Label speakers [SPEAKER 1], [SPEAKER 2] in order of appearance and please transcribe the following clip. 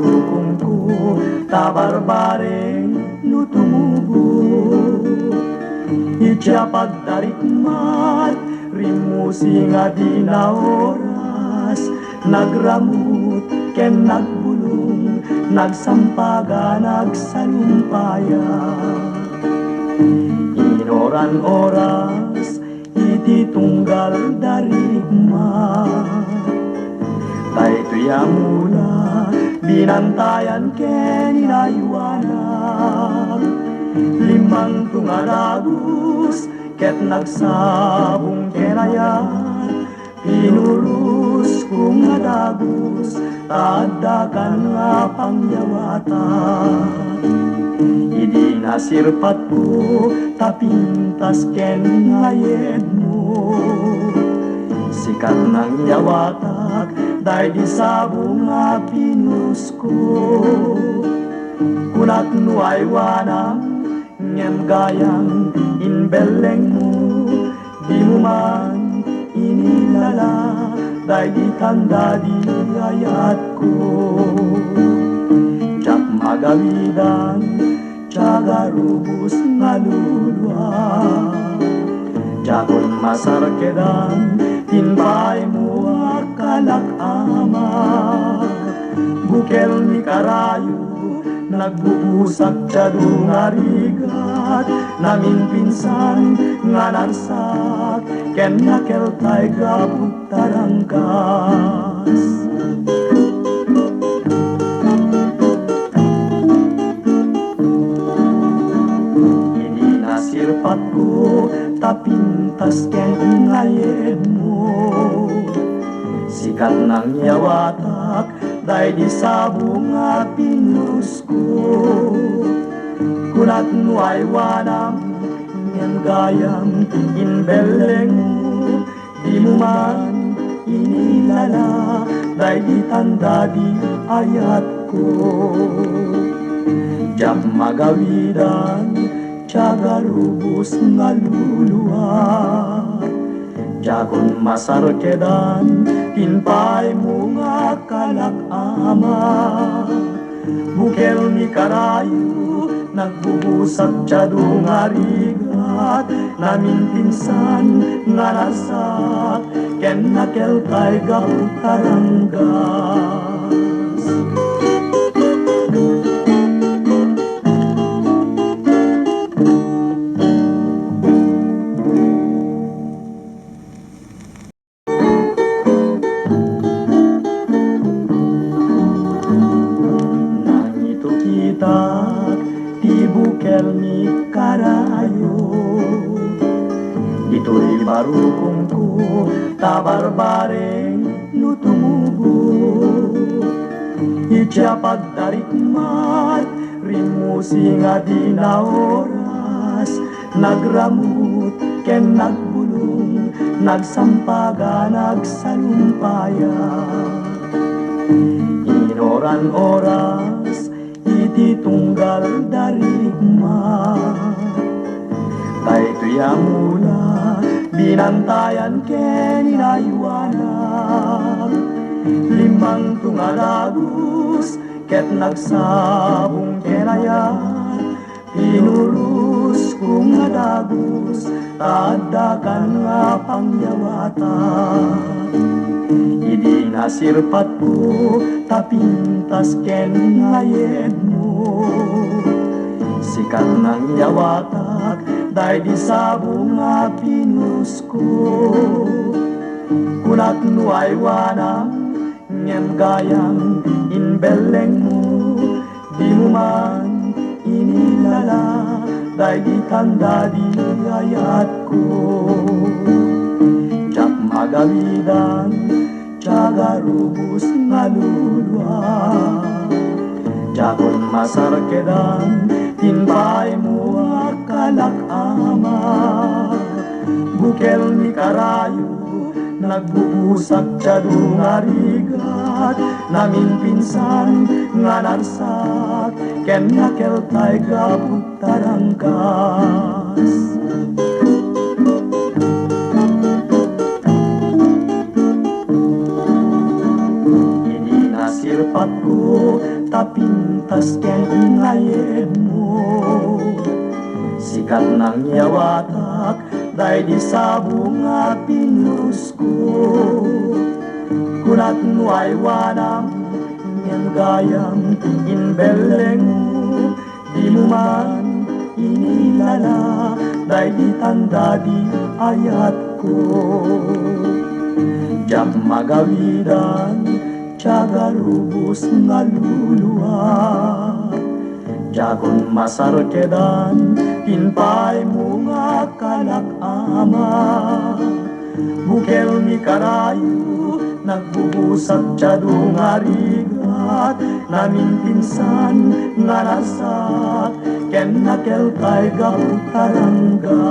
[SPEAKER 1] barukungku tabarbareng no tumubo. Ija pagdarikmat rimu singa di na oras, nagramut ken nagbulong, nagsampaga nagsalumpaya. Inoran oras iti tunggal darikma, tayo mula binantayan ken inaywanag. Limang tungalagus ket nagsabong kenayan, pinurus kung adagus tadakan nga pangyawatan. Idi nasirpat ko tapintas ken ngayed mo, sikat ng yawatak day di sabong nga pinus ko. Kunat nuay wanang ngem gayang inbeleng mo, di mo man inilala day di tanda di ayat ko. Jak magawidan jaga rubus ngalulwa, jakon masarkedan tinbay mo akalak amak. Bukel ni karayu nagbubusak jadung arigat, namin pinsan nga narsak ken nakel tay gabut tarangkas. Ini nasirpat ko tapintas ken ngayed mo, sikat ng yawatak day di sabong nga pinurus ko. Kunat nuay wanam ngem gayang inbeleng mo, di mo man inilala day di tanda di ayat ko. Jam magawidan jaga lubos nga luluwa, jakon masarkedan tinpay mo nga kalak ama. Bukel ni karayu nagbubusak jadung arigat, namin pinsan nga narsak ken nakel tay gabut taranggas. Bukel ni karayo, ito'y barukungku tabarbareng no tumubo. Ija pagdarikmat rimu singa di na oras, nagramut ken nagbulong, nagsampaga nagsalumpaya. Inoran oras iti tunggal darikma, tayo mula binantayan ken inaywanag. Limang tungalagus ket nagsabong kenayan, pinurus kung adagus tadakan nga pangyawatan. Idi nasirpat ko tapintas ken ngayed mo, sikat ng yawatak day di sabong nga pinus ko. Kunat nuay wanang ngem gayang inbeleng mo, di mo man inilala day di tanda di ayat ko. Jak magawidan jaga rubus ngalulwa, jakon masarkedan tinbay mo akalak amak. Bukel ni karayu nagbubusak jadung arigat, namin pinsan nga narsak ken nakel tay gabut tarangkas. Ini nasirpat ko tapintas ken ingayem mo. Sikat ng yawatak, day di sabong nga pinurus ko. Kunat nuay wanam, yan gayam inbeleng mo. Di mo man inilala, day di tanda di ayat ko. Jam magawidan, tiyaga lubos nga luluwa. Jagon masarkedan, tinpay mo nga kalak-ama. Bukel ni karayo, nagbubusak tiyado nga rigat. Namin pinsan nga nasat, ken nakel kay gaputarangga.